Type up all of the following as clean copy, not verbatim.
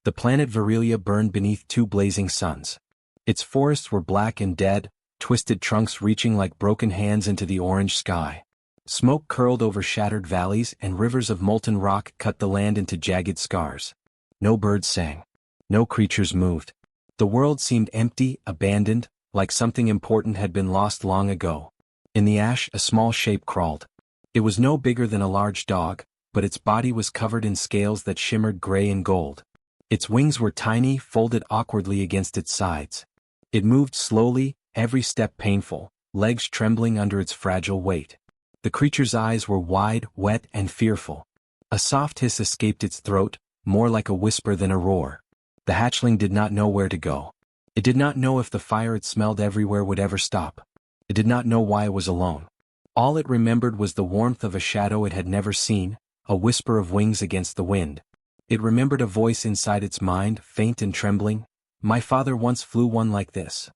The planet Virilia burned beneath two blazing suns. Its forests were black and dead, twisted trunks reaching like broken hands into the orange sky. Smoke curled over shattered valleys and rivers of molten rock cut the land into jagged scars. No birds sang. No creatures moved. The world seemed empty, abandoned, like something important had been lost long ago. In the ash, a small shape crawled. It was no bigger than a large dog, but its body was covered in scales that shimmered gray and gold. Its wings were tiny, folded awkwardly against its sides. It moved slowly, every step painful, legs trembling under its fragile weight. The creature's eyes were wide, wet, and fearful. A soft hiss escaped its throat, more like a whisper than a roar. The hatchling did not know where to go. It did not know if the fire it smelled everywhere would ever stop. It did not know why it was alone. All it remembered was the warmth of a shadow it had never seen, a whisper of wings against the wind. It remembered a voice inside its mind, faint and trembling. My father once flew one like this.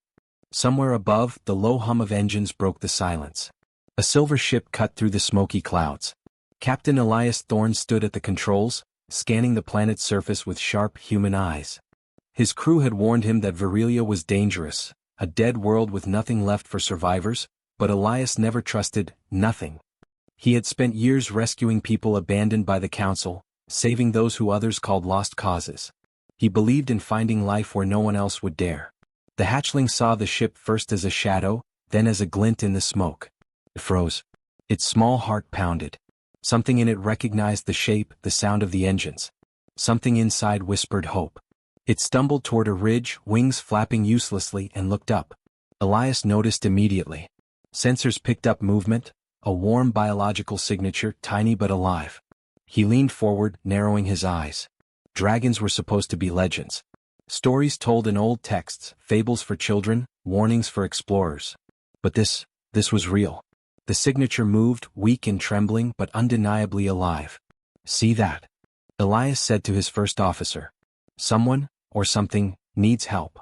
Somewhere above, the low hum of engines broke the silence. A silver ship cut through the smoky clouds. Captain Elias Thorne stood at the controls, scanning the planet's surface with sharp human eyes. His crew had warned him that Virilia was dangerous, a dead world with nothing left for survivors, but Elias never trusted nothing. He had spent years rescuing people abandoned by the Council, saving those who others called lost causes. He believed in finding life where no one else would dare. The hatchling saw the ship first as a shadow, then as a glint in the smoke. It froze. Its small heart pounded. Something in it recognized the shape, the sound of the engines. Something inside whispered hope. It stumbled toward a ridge, wings flapping uselessly, and looked up. Elias noticed immediately. Sensors picked up movement, a warm biological signature, tiny but alive. He leaned forward, narrowing his eyes. Dragons were supposed to be legends. Stories told in old texts, fables for children, warnings for explorers. But this was real. The signature moved, weak and trembling but undeniably alive. See that? Elias said to his first officer. Someone, or something, needs help.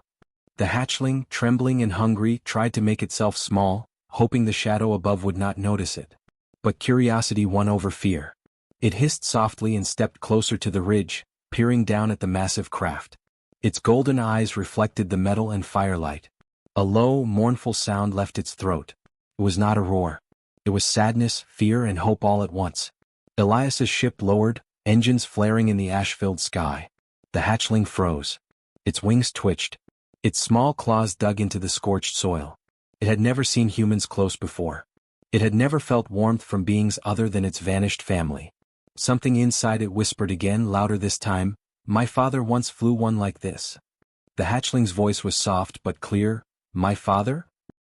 The hatchling, trembling and hungry, tried to make itself small, hoping the shadow above would not notice it. But curiosity won over fear. It hissed softly and stepped closer to the ridge, peering down at the massive craft. Its golden eyes reflected the metal and firelight. A low, mournful sound left its throat. It was not a roar. It was sadness, fear, and hope all at once. Elias's ship lowered, engines flaring in the ash-filled sky. The hatchling froze. Its wings twitched. Its small claws dug into the scorched soil. It had never seen humans close before. It had never felt warmth from beings other than its vanished family. Something inside it whispered again, louder this time, my father once flew one like this. The hatchling's voice was soft but clear. My father?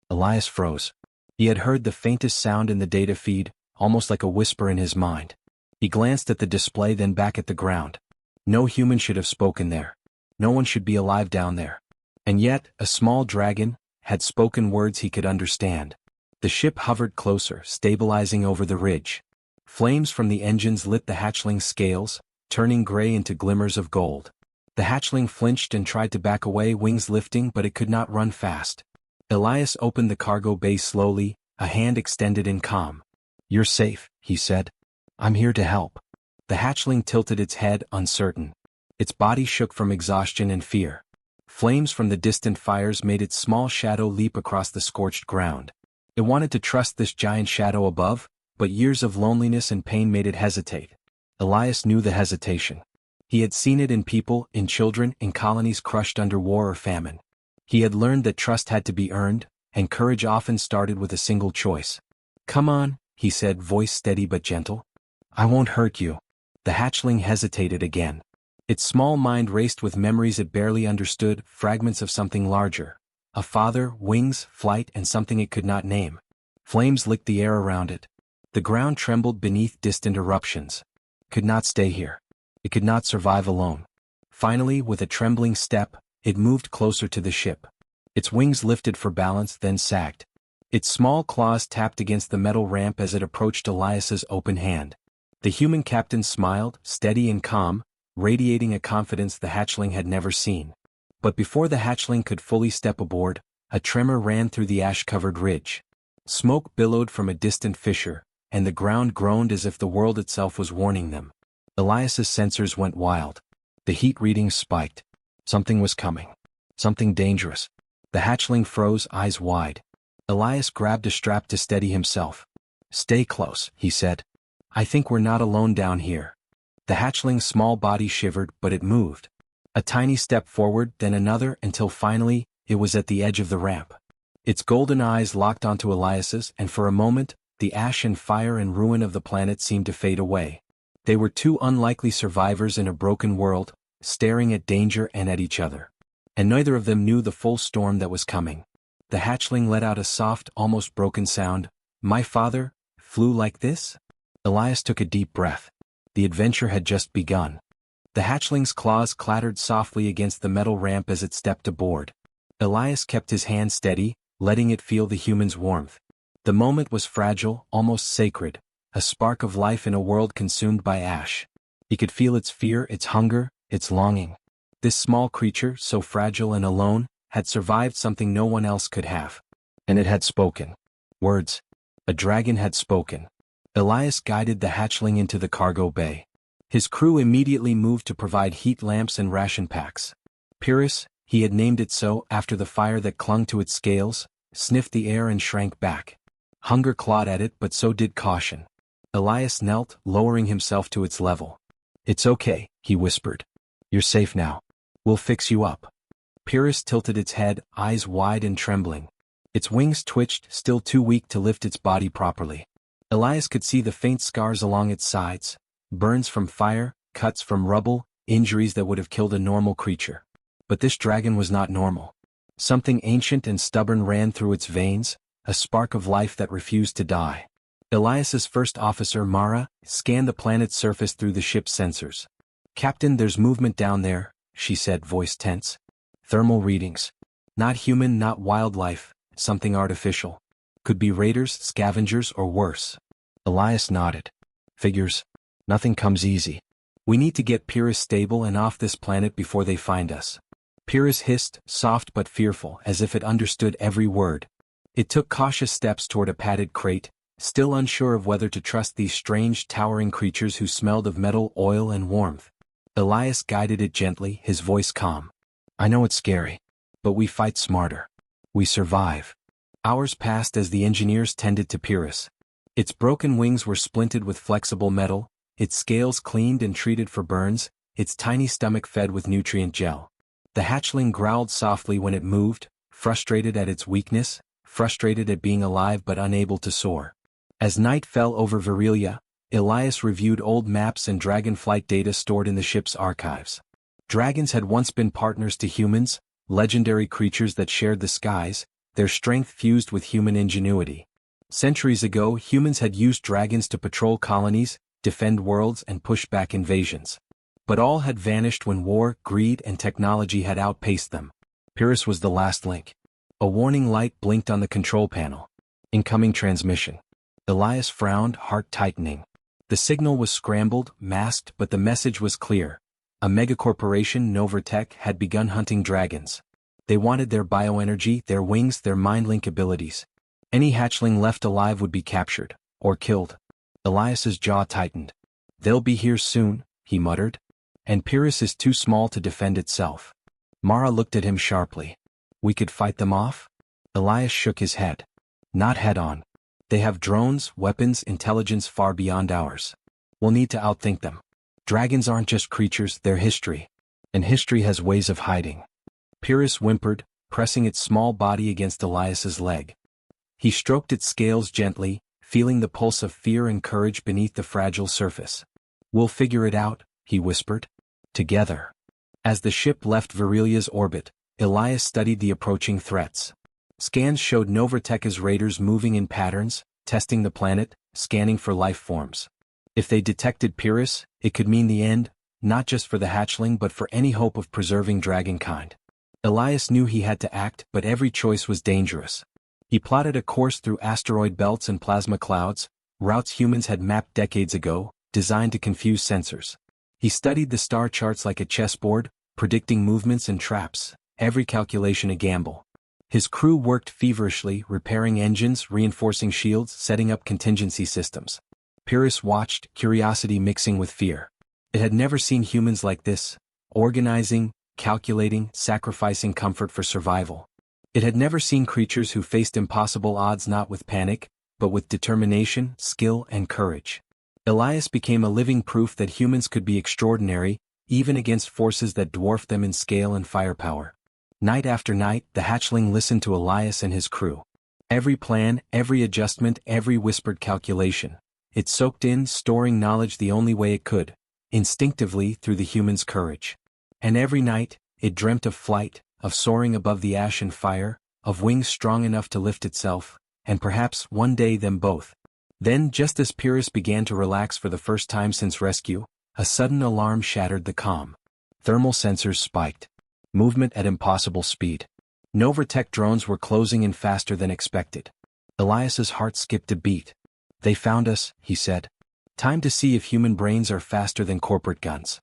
Elias froze. He had heard the faintest sound in the data feed, almost like a whisper in his mind. He glanced at the display, then back at the ground. No human should have spoken there. No one should be alive down there. And yet, a small dragon had spoken words he could understand. The ship hovered closer, stabilizing over the ridge. Flames from the engines lit the hatchling's scales, turning gray into glimmers of gold. The hatchling flinched and tried to back away, wings lifting, but it could not run fast. Elias opened the cargo bay slowly, a hand extended in calm. You're safe, he said. I'm here to help. The hatchling tilted its head, uncertain. Its body shook from exhaustion and fear. Flames from the distant fires made its small shadow leap across the scorched ground. It wanted to trust this giant shadow above, but years of loneliness and pain made it hesitate. Elias knew the hesitation. He had seen it in people, in children, in colonies crushed under war or famine. He had learned that trust had to be earned, and courage often started with a single choice. Come on, he said, voice steady but gentle. I won't hurt you. The hatchling hesitated again. Its small mind raced with memories it barely understood, fragments of something larger. A father, wings, flight, and something it could not name. Flames licked the air around it. The ground trembled beneath distant eruptions. It could not stay here. It could not survive alone. Finally, with a trembling step, it moved closer to the ship. Its wings lifted for balance, then sagged. Its small claws tapped against the metal ramp as it approached Elias's open hand. The human captain smiled, steady and calm, radiating a confidence the hatchling had never seen. But before the hatchling could fully step aboard, a tremor ran through the ash-covered ridge. Smoke billowed from a distant fissure, and the ground groaned as if the world itself was warning them. Elias's sensors went wild. The heat readings spiked. Something was coming. Something dangerous. The hatchling froze, eyes wide. Elias grabbed a strap to steady himself. "Stay close," he said. "I think we're not alone down here." The hatchling's small body shivered, but it moved. A tiny step forward, then another, until finally, it was at the edge of the ramp. Its golden eyes locked onto Elias's, and for a moment, the ash and fire and ruin of the planet seemed to fade away. They were two unlikely survivors in a broken world, staring at danger and at each other. And neither of them knew the full storm that was coming. The hatchling let out a soft, almost broken sound. "My father flew like this?" Elias took a deep breath. The adventure had just begun. The hatchling's claws clattered softly against the metal ramp as it stepped aboard. Elias kept his hand steady, letting it feel the human's warmth. The moment was fragile, almost sacred, a spark of life in a world consumed by ash. He could feel its fear, its hunger, its longing. This small creature, so fragile and alone, had survived something no one else could have. And it had spoken. Words. A dragon had spoken. Elias guided the hatchling into the cargo bay. His crew immediately moved to provide heat lamps and ration packs. Pyrrhus, he had named it so after the fire that clung to its scales, sniffed the air and shrank back. Hunger clawed at it, but so did caution. Elias knelt, lowering himself to its level. "It's okay," he whispered. "You're safe now. We'll fix you up." Pyrrhus tilted its head, eyes wide and trembling. Its wings twitched, still too weak to lift its body properly. Elias could see the faint scars along its sides, burns from fire, cuts from rubble, injuries that would have killed a normal creature. But this dragon was not normal. Something ancient and stubborn ran through its veins, a spark of life that refused to die. Elias's first officer, Mara, scanned the planet's surface through the ship's sensors. "Captain, there's movement down there," she said, voice tense. "Thermal readings. Not human, not wildlife, something artificial. Could be raiders, scavengers, or worse." Elias nodded. "Figures. Nothing comes easy. We need to get Pyrrhus stable and off this planet before they find us." Pyrrhus hissed, soft but fearful, as if it understood every word. It took cautious steps toward a padded crate, still unsure of whether to trust these strange, towering creatures who smelled of metal, oil, and warmth. Elias guided it gently, his voice calm. "I know it's scary, but we fight smarter. We survive." Hours passed as the engineers tended to Pyrrhus. Its broken wings were splinted with flexible metal, its scales cleaned and treated for burns, its tiny stomach fed with nutrient gel. The hatchling growled softly when it moved, frustrated at its weakness, frustrated at being alive but unable to soar. As night fell over Virilia, Elias reviewed old maps and dragon flight data stored in the ship's archives. Dragons had once been partners to humans, legendary creatures that shared the skies, their strength fused with human ingenuity. Centuries ago, humans had used dragons to patrol colonies, defend worlds, and push back invasions. But all had vanished when war, greed, and technology had outpaced them. Pyrrhus was the last link. A warning light blinked on the control panel. Incoming transmission. Elias frowned, heart tightening. The signal was scrambled, masked, but the message was clear. A megacorporation, Novertech, had begun hunting dragons. They wanted their bioenergy, their wings, their mind-link abilities. Any hatchling left alive would be captured, or killed. Elias's jaw tightened. "They'll be here soon," he muttered. "And Pyrrhus is too small to defend itself." Mara looked at him sharply. "We could fight them off?" Elias shook his head. "Not head-on. They have drones, weapons, intelligence far beyond ours. We'll need to outthink them. Dragons aren't just creatures, they're history. And history has ways of hiding." Pyrrhus whimpered, pressing its small body against Elias's leg. He stroked its scales gently, feeling the pulse of fear and courage beneath the fragile surface. "We'll figure it out," he whispered. "Together." As the ship left Virilia's orbit, Elias studied the approaching threats. Scans showed Novertech's raiders moving in patterns, testing the planet, scanning for life forms. If they detected Pyrrhus, it could mean the end, not just for the hatchling but for any hope of preserving dragonkind. Elias knew he had to act, but every choice was dangerous. He plotted a course through asteroid belts and plasma clouds, routes humans had mapped decades ago, designed to confuse sensors. He studied the star charts like a chessboard, predicting movements and traps, every calculation a gamble. His crew worked feverishly, repairing engines, reinforcing shields, setting up contingency systems. Pyrrhus watched, curiosity mixing with fear. It had never seen humans like this, organizing, calculating, sacrificing comfort for survival. It had never seen creatures who faced impossible odds not with panic, but with determination, skill, and courage. Elias became a living proof that humans could be extraordinary, even against forces that dwarfed them in scale and firepower. Night after night, the hatchling listened to Elias and his crew. Every plan, every adjustment, every whispered calculation. It soaked in, storing knowledge the only way it could, instinctively through the human's courage. And every night, it dreamt of flight, of soaring above the ash and fire, of wings strong enough to lift itself, and perhaps one day them both. Then, just as Pyrrhus began to relax for the first time since rescue, a sudden alarm shattered the calm. Thermal sensors spiked. Movement at impossible speed. Novatech drones were closing in faster than expected. Elias's heart skipped a beat. "They found us," he said. "Time to see if human brains are faster than corporate guns."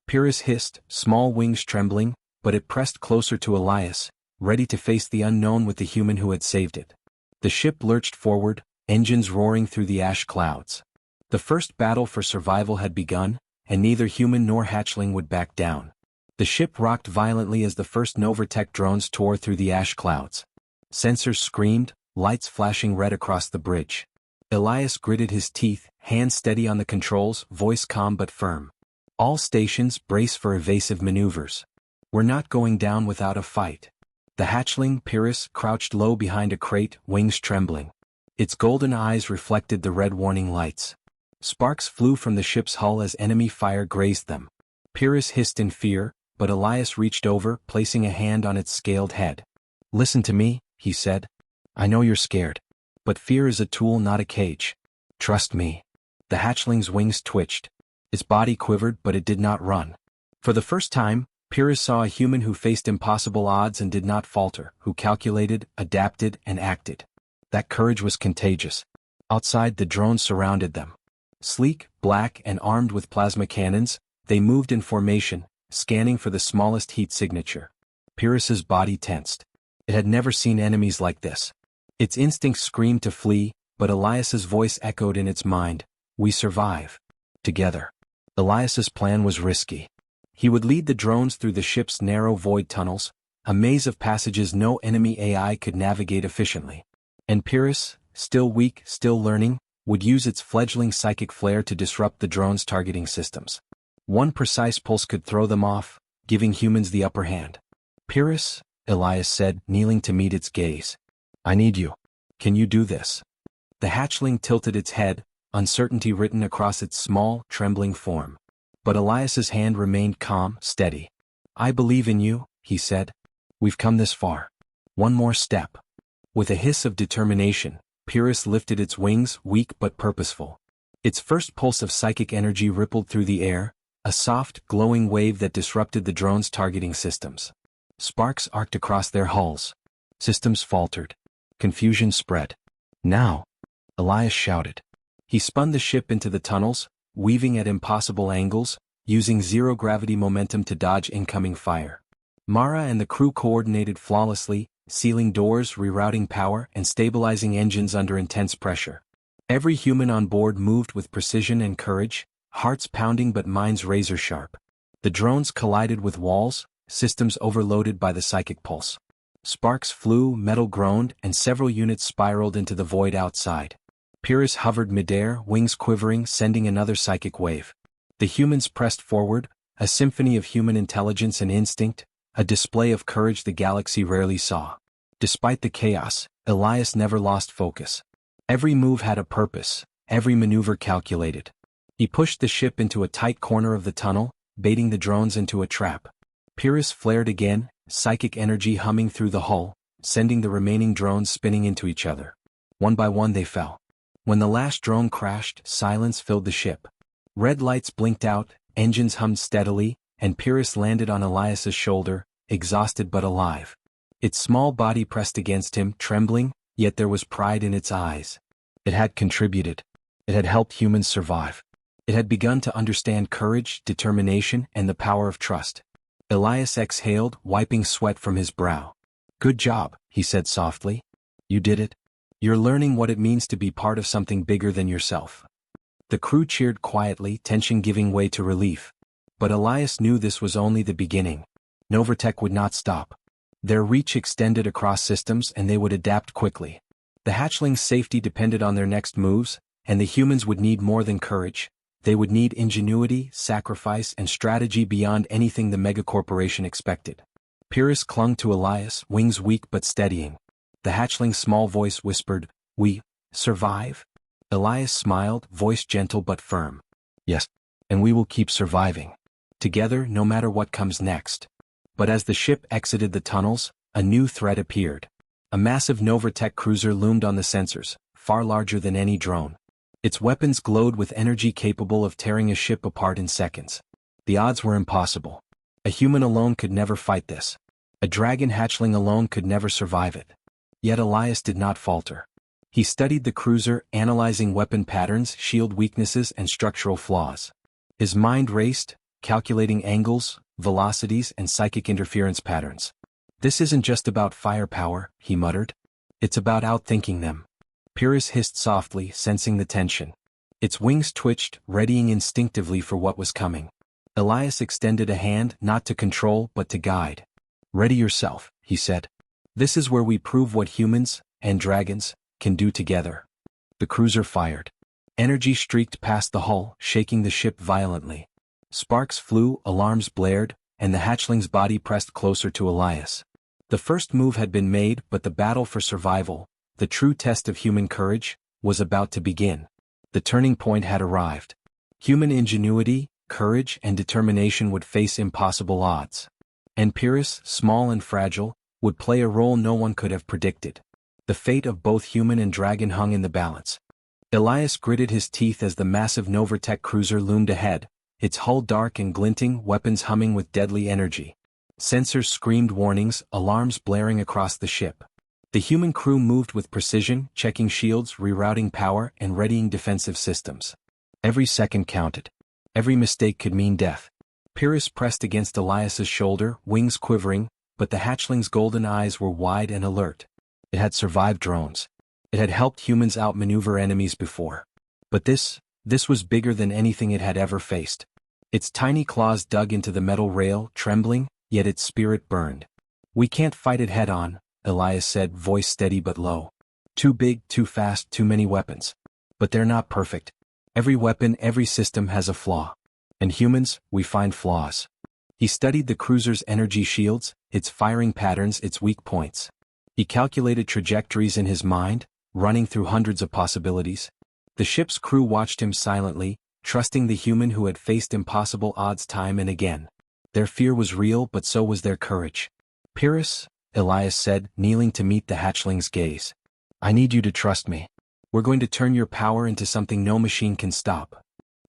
Pyrrhus hissed, small wings trembling, but it pressed closer to Elias, ready to face the unknown with the human who had saved it. The ship lurched forward, engines roaring through the ash clouds. The first battle for survival had begun, and neither human nor hatchling would back down. The ship rocked violently as the first Novatech drones tore through the ash clouds. Sensors screamed, lights flashing red across the bridge. Elias gritted his teeth, hands steady on the controls, voice calm but firm. "All stations, brace for evasive maneuvers. We're not going down without a fight." The hatchling, Pyrrhus, crouched low behind a crate, wings trembling. Its golden eyes reflected the red warning lights. Sparks flew from the ship's hull as enemy fire grazed them. Pyrrhus hissed in fear, but Elias reached over, placing a hand on its scaled head. "Listen to me," he said. "I know you're scared. But fear is a tool, not a cage. Trust me." The hatchling's wings twitched. Its body quivered, but it did not run. For the first time, Pyrrhus saw a human who faced impossible odds and did not falter, who calculated, adapted, and acted. That courage was contagious. Outside, the drones surrounded them. Sleek, black, and armed with plasma cannons, they moved in formation, scanning for the smallest heat signature. Pyrrhus's body tensed. It had never seen enemies like this. Its instincts screamed to flee, but Elias's voice echoed in its mind, "We survive. Together." Elias's plan was risky. He would lead the drones through the ship's narrow void tunnels, a maze of passages no enemy AI could navigate efficiently. And Pyrrhus, still weak, still learning, would use its fledgling psychic flare to disrupt the drones' targeting systems. One precise pulse could throw them off, giving humans the upper hand. "Pyrrhus," Elias said, kneeling to meet its gaze. "I need you. Can you do this?" The hatchling tilted its head, uncertainty written across its small, trembling form. But Elias's hand remained calm, steady. "I believe in you," he said. "We've come this far. One more step." With a hiss of determination, Pyrrhus lifted its wings, weak but purposeful. Its first pulse of psychic energy rippled through the air, a soft, glowing wave that disrupted the drone's targeting systems. Sparks arced across their hulls. Systems faltered. Confusion spread. "Now!" Elias shouted. He spun the ship into the tunnels, weaving at impossible angles, using zero-gravity momentum to dodge incoming fire. Mara and the crew coordinated flawlessly, sealing doors, rerouting power, and stabilizing engines under intense pressure. Every human on board moved with precision and courage, hearts pounding but minds razor-sharp. The drones collided with walls, systems overloaded by the psychic pulse. Sparks flew, metal groaned, and several units spiraled into the void outside. Pyrrhus hovered midair, wings quivering, sending another psychic wave. The humans pressed forward, a symphony of human intelligence and instinct, a display of courage the galaxy rarely saw. Despite the chaos, Elias never lost focus. Every move had a purpose, every maneuver calculated. He pushed the ship into a tight corner of the tunnel, baiting the drones into a trap. Pyrrhus flared again, psychic energy humming through the hull, sending the remaining drones spinning into each other. One by one they fell. When the last drone crashed, silence filled the ship. Red lights blinked out, engines hummed steadily, and Pyrrhus landed on Elias's shoulder, exhausted but alive. Its small body pressed against him, trembling, yet there was pride in its eyes. It had contributed. It had helped humans survive. It had begun to understand courage, determination, and the power of trust. Elias exhaled, wiping sweat from his brow. "Good job," he said softly. "You did it. You're learning what it means to be part of something bigger than yourself." The crew cheered quietly, tension giving way to relief. But Elias knew this was only the beginning. Novatech would not stop. Their reach extended across systems and they would adapt quickly. The hatchlings' safety depended on their next moves, and the humans would need more than courage. They would need ingenuity, sacrifice, and strategy beyond anything the megacorporation expected. Pyrrhus clung to Elias, wings weak but steadying. The hatchling's small voice whispered, "We survive?" Elias smiled, voice gentle but firm. "Yes, and we will keep surviving. Together, no matter what comes next." But as the ship exited the tunnels, a new threat appeared. A massive Novatech cruiser loomed on the sensors, far larger than any drone. Its weapons glowed with energy capable of tearing a ship apart in seconds. The odds were impossible. A human alone could never fight this. A dragon hatchling alone could never survive it. Yet Elias did not falter. He studied the cruiser, analyzing weapon patterns, shield weaknesses, and structural flaws. His mind raced, calculating angles, velocities, and psychic interference patterns. "This isn't just about firepower," he muttered. "It's about outthinking them." Pyrrhus hissed softly, sensing the tension. Its wings twitched, readying instinctively for what was coming. Elias extended a hand, not to control but to guide. "Ready yourself," he said. "This is where we prove what humans, and dragons, can do together." The cruiser fired. Energy streaked past the hull, shaking the ship violently. Sparks flew, alarms blared, and the hatchling's body pressed closer to Elias. The first move had been made, but the battle for survival, the true test of human courage, was about to begin. The turning point had arrived. Human ingenuity, courage, and determination would face impossible odds. And Pyrrhus, small and fragile, would play a role no one could have predicted. The fate of both human and dragon hung in the balance. Elias gritted his teeth as the massive Novatech cruiser loomed ahead, its hull dark and glinting, weapons humming with deadly energy. Sensors screamed warnings, alarms blaring across the ship. The human crew moved with precision, checking shields, rerouting power, and readying defensive systems. Every second counted. Every mistake could mean death. Pyrrhus pressed against Elias's shoulder, wings quivering, but the hatchling's golden eyes were wide and alert. It had survived drones. It had helped humans outmaneuver enemies before. But this was bigger than anything it had ever faced. Its tiny claws dug into the metal rail, trembling, yet its spirit burned. "We can't fight it head-on," Elias said, voice steady but low. "Too big, too fast, too many weapons. But they're not perfect. Every weapon, every system has a flaw. And humans, we find flaws." He studied the cruiser's energy shields, its firing patterns, its weak points. He calculated trajectories in his mind, running through hundreds of possibilities. The ship's crew watched him silently, trusting the human who had faced impossible odds time and again. Their fear was real, but so was their courage. "Pyrrhus," Elias said, kneeling to meet the hatchling's gaze. "I need you to trust me. We're going to turn your power into something no machine can stop."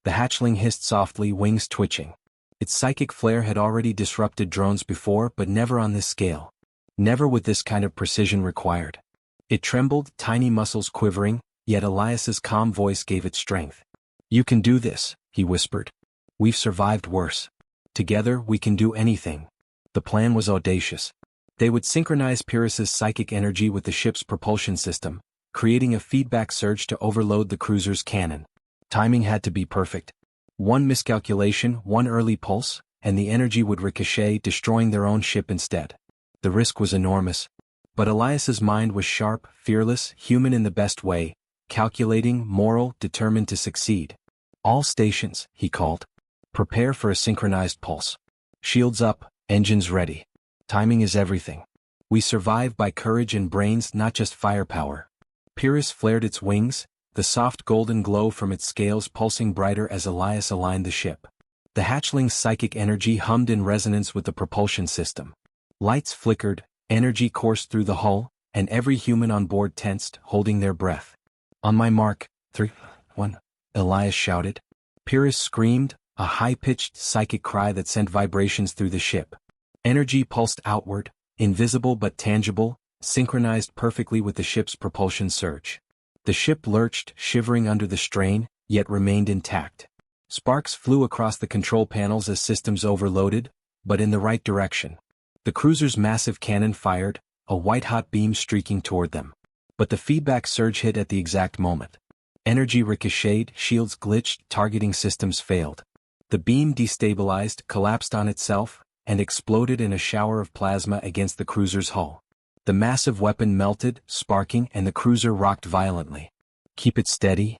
The hatchling hissed softly, wings twitching. Its psychic flare had already disrupted drones before, but never on this scale. Never with this kind of precision required. It trembled, tiny muscles quivering, yet Elias's calm voice gave it strength. "You can do this," he whispered. "We've survived worse. Together, we can do anything." The plan was audacious. They would synchronize Pyrrhus's psychic energy with the ship's propulsion system, creating a feedback surge to overload the cruiser's cannon. Timing had to be perfect. One miscalculation, one early pulse, and the energy would ricochet, destroying their own ship instead. The risk was enormous. But Elias's mind was sharp, fearless, human in the best way, calculating, moral, determined to succeed. "All stations," he called. "Prepare for a synchronized pulse. Shields up, engines ready. Timing is everything. We survive by courage and brains, not just firepower." Pyrrhus flared its wings, the soft golden glow from its scales pulsing brighter as Elias aligned the ship. The hatchling's psychic energy hummed in resonance with the propulsion system. Lights flickered, energy coursed through the hull, and every human on board tensed, holding their breath. "On my mark, 3, 1, Elias shouted. Pyrrhus screamed, a high-pitched psychic cry that sent vibrations through the ship. Energy pulsed outward, invisible but tangible, synchronized perfectly with the ship's propulsion surge. The ship lurched, shivering under the strain, yet remained intact. Sparks flew across the control panels as systems overloaded, but in the right direction. The cruiser's massive cannon fired, a white-hot beam streaking toward them. But the feedback surge hit at the exact moment. Energy ricocheted, shields glitched, targeting systems failed. The beam destabilized, collapsed on itself, and exploded in a shower of plasma against the cruiser's hull. The massive weapon melted, sparking, and the cruiser rocked violently. "Keep it steady,"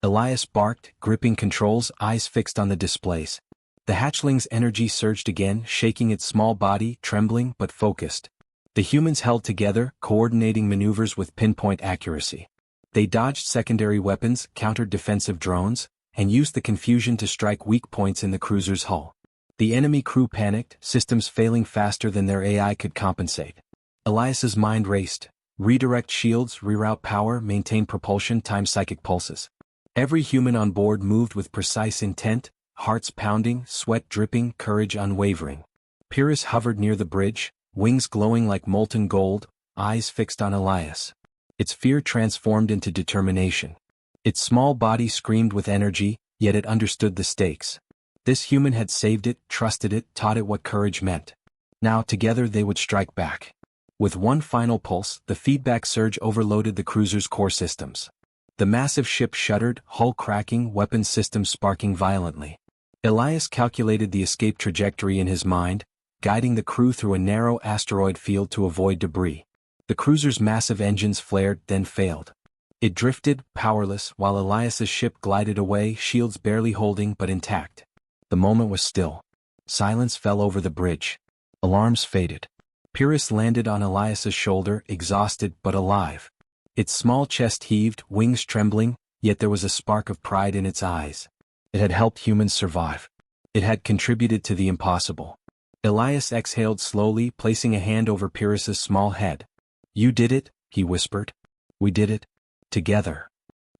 Elias barked, gripping controls, eyes fixed on the displays. The hatchling's energy surged again, shaking its small body, trembling but focused. The humans held together, coordinating maneuvers with pinpoint accuracy. They dodged secondary weapons, countered defensive drones, and used the confusion to strike weak points in the cruiser's hull. The enemy crew panicked, systems failing faster than their AI could compensate. Elias's mind raced. Redirect shields, reroute power, maintain propulsion, time psychic pulses. Every human on board moved with precise intent, hearts pounding, sweat dripping, courage unwavering. Pyrrhus hovered near the bridge, wings glowing like molten gold, eyes fixed on Elias. Its fear transformed into determination. Its small body screamed with energy, yet it understood the stakes. This human had saved it, trusted it, taught it what courage meant. Now together they would strike back. With one final pulse, the feedback surge overloaded the cruiser's core systems. The massive ship shuddered, hull cracking, weapons systems sparking violently. Elias calculated the escape trajectory in his mind, guiding the crew through a narrow asteroid field to avoid debris. The cruiser's massive engines flared, then failed. It drifted, powerless, while Elias's ship glided away, shields barely holding but intact. The moment was still. Silence fell over the bridge. Alarms faded. Pyrrhus landed on Elias's shoulder, exhausted but alive. Its small chest heaved, wings trembling, yet there was a spark of pride in its eyes. It had helped humans survive. It had contributed to the impossible. Elias exhaled slowly, placing a hand over Pyrrhus's small head. "You did it," he whispered. "We did it. Together."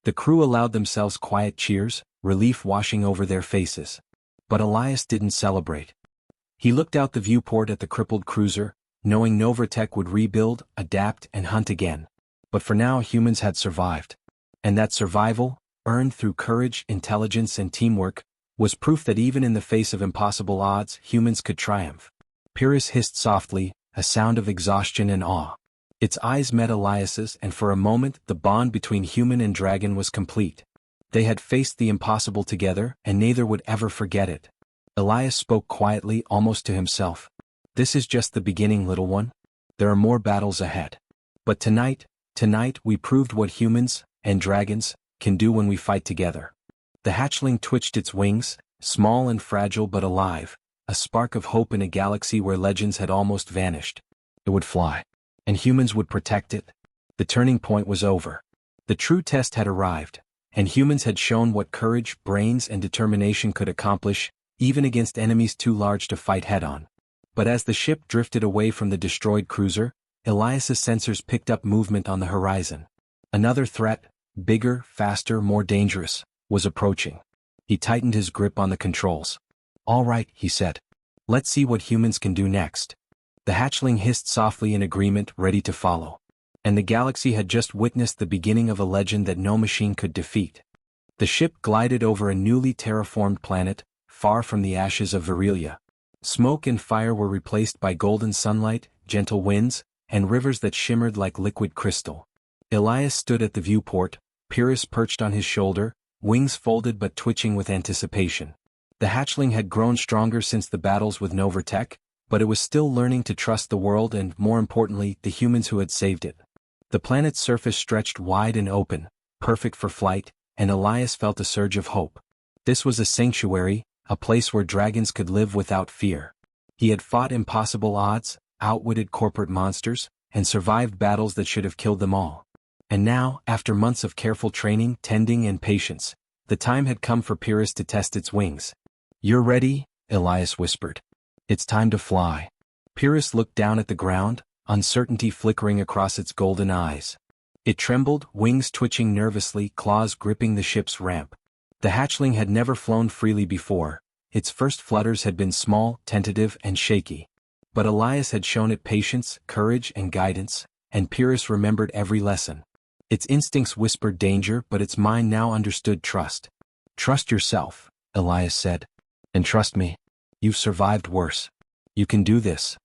The crew allowed themselves quiet cheers, relief washing over their faces. But Elias didn't celebrate. He looked out the viewport at the crippled cruiser, knowing Novatech would rebuild, adapt, and hunt again. But for now humans had survived. And that survival, earned through courage, intelligence, and teamwork, was proof that even in the face of impossible odds, humans could triumph. Pyrrhus hissed softly, a sound of exhaustion and awe. Its eyes met Elias's, and for a moment the bond between human and dragon was complete. They had faced the impossible together, and neither would ever forget it. Elias spoke quietly, almost to himself. "This is just the beginning, little one. There are more battles ahead. But tonight we proved what humans, and dragons, can do when we fight together." The hatchling twitched its wings, small and fragile but alive, a spark of hope in a galaxy where legends had almost vanished. It would fly. And humans would protect it. The turning point was over. The true test had arrived, and humans had shown what courage, brains, and determination could accomplish, even against enemies too large to fight head-on. But as the ship drifted away from the destroyed cruiser, Elias's sensors picked up movement on the horizon. Another threat, bigger, faster, more dangerous, was approaching. He tightened his grip on the controls. "All right," he said. "Let's see what humans can do next." The hatchling hissed softly in agreement, ready to follow. And the galaxy had just witnessed the beginning of a legend that no machine could defeat. The ship glided over a newly terraformed planet, far from the ashes of Virelia. Smoke and fire were replaced by golden sunlight, gentle winds, and rivers that shimmered like liquid crystal. Elias stood at the viewport, Pyrrhus perched on his shoulder, wings folded but twitching with anticipation. The hatchling had grown stronger since the battles with Novatech, but it was still learning to trust the world and, more importantly, the humans who had saved it. The planet's surface stretched wide and open, perfect for flight, and Elias felt a surge of hope. This was a sanctuary, a place where dragons could live without fear. He had fought impossible odds, outwitted corporate monsters, and survived battles that should have killed them all. And now, after months of careful training, tending, and patience, the time had come for Pyrrhus to test its wings. "You're ready?" Elias whispered. "It's time to fly." Pyrrhus looked down at the ground, uncertainty flickering across its golden eyes. It trembled, wings twitching nervously, claws gripping the ship's ramp. The hatchling had never flown freely before. Its first flutters had been small, tentative, and shaky. But Elias had shown it patience, courage, and guidance, and Pyrrhus remembered every lesson. Its instincts whispered danger, but its mind now understood trust. "Trust yourself," Elias said. "And trust me. You've survived worse. You can do this."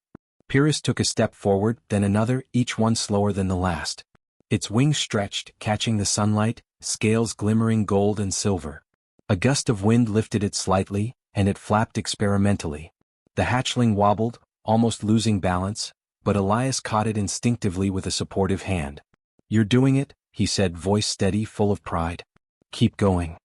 Pyrrhus took a step forward, then another, each one slower than the last. Its wings stretched, catching the sunlight, scales glimmering gold and silver. A gust of wind lifted it slightly, and it flapped experimentally. The hatchling wobbled, almost losing balance, but Elias caught it instinctively with a supportive hand. "You're doing it," he said, voice steady, full of pride. "Keep going."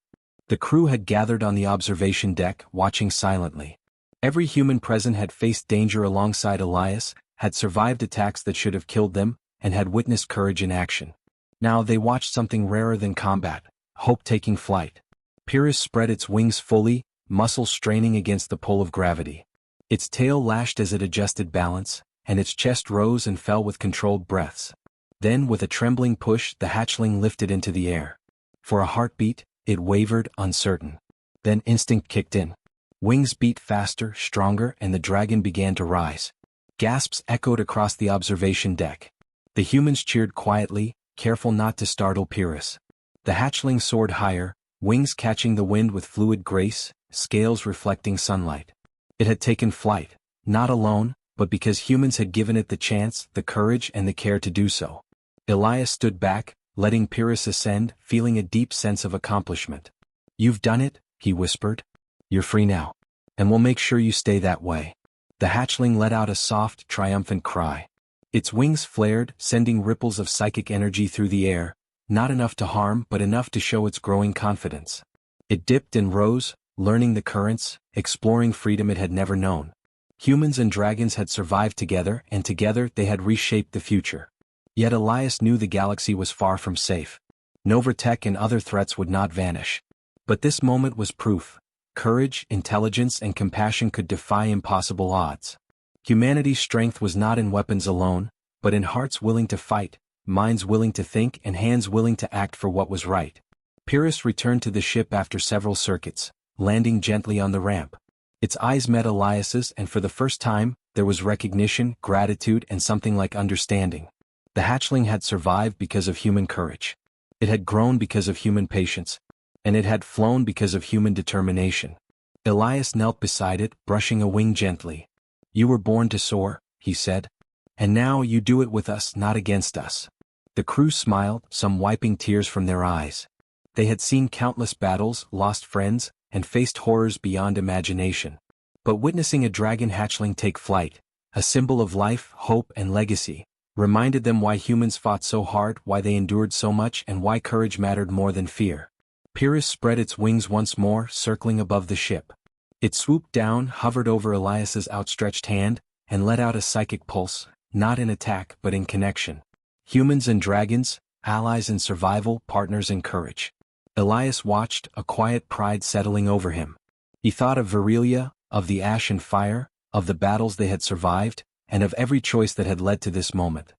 The crew had gathered on the observation deck, watching silently. Every human present had faced danger alongside Elias, had survived attacks that should have killed them, and had witnessed courage in action. Now they watched something rarer than combat, hope taking flight. Pyrrhus spread its wings fully, muscles straining against the pull of gravity. Its tail lashed as it adjusted balance, and its chest rose and fell with controlled breaths. Then, with a trembling push, the hatchling lifted into the air. For a heartbeat, it wavered, uncertain. Then instinct kicked in. Wings beat faster, stronger, and the dragon began to rise. Gasps echoed across the observation deck. The humans cheered quietly, careful not to startle Pyrrhus. The hatchling soared higher, wings catching the wind with fluid grace, scales reflecting sunlight. It had taken flight, not alone, but because humans had given it the chance, the courage, and the care to do so. Elias stood back, letting Pyrrhus ascend, feeling a deep sense of accomplishment. "You've done it," he whispered. "You're free now. And we'll make sure you stay that way." The hatchling let out a soft, triumphant cry. Its wings flared, sending ripples of psychic energy through the air, not enough to harm but enough to show its growing confidence. It dipped and rose, learning the currents, exploring freedom it had never known. Humans and dragons had survived together, and together they had reshaped the future. Yet Elias knew the galaxy was far from safe. Novatech and other threats would not vanish. But this moment was proof. Courage, intelligence, and compassion could defy impossible odds. Humanity's strength was not in weapons alone, but in hearts willing to fight, minds willing to think, and hands willing to act for what was right. Pyrrhus returned to the ship after several circuits, landing gently on the ramp. Its eyes met Elias's, and for the first time, there was recognition, gratitude, and something like understanding. The hatchling had survived because of human courage. It had grown because of human patience. And it had flown because of human determination. Elias knelt beside it, brushing a wing gently. "You were born to soar," he said. "And now you do it with us, not against us." The crew smiled, some wiping tears from their eyes. They had seen countless battles, lost friends, and faced horrors beyond imagination. But witnessing a dragon hatchling take flight, a symbol of life, hope, and legacy, reminded them why humans fought so hard, why they endured so much, and why courage mattered more than fear. Pyrrhus spread its wings once more, circling above the ship. It swooped down, hovered over Elias's outstretched hand, and let out a psychic pulse, not in attack but in connection. Humans and dragons, allies in survival, partners in courage. Elias watched, a quiet pride settling over him. He thought of Virelia, of the ash and fire, of the battles they had survived, and of every choice that had led to this moment.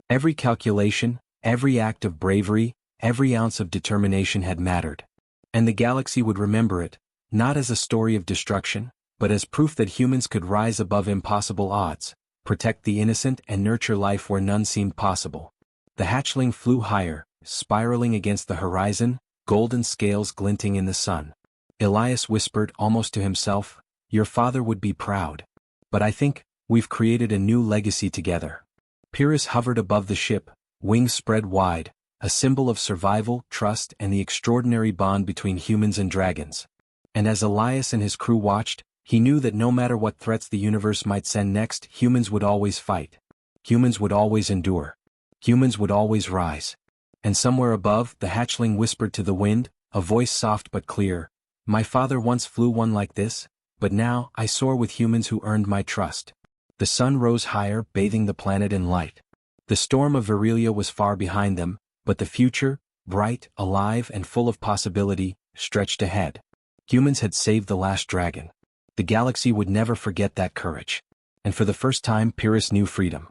Every calculation, every act of bravery, every ounce of determination had mattered. And the galaxy would remember it, not as a story of destruction, but as proof that humans could rise above impossible odds, protect the innocent, and nurture life where none seemed possible. The hatchling flew higher, spiraling against the horizon, golden scales glinting in the sun. Elias whispered, almost to himself, "Your father would be proud. But I think, we've created a new legacy together." Pyrrhus hovered above the ship, wings spread wide, a symbol of survival, trust, and the extraordinary bond between humans and dragons. And as Elias and his crew watched, he knew that no matter what threats the universe might send next, humans would always fight. Humans would always endure. Humans would always rise. And somewhere above, the hatchling whispered to the wind, a voice soft but clear, "My father once flew one like this, but now I soar with humans who earned my trust." The sun rose higher, bathing the planet in light. The storm of Virelia was far behind them, but the future, bright, alive, and full of possibility, stretched ahead. Humans had saved the last dragon. The galaxy would never forget that courage. And for the first time, Pyrrhus knew freedom.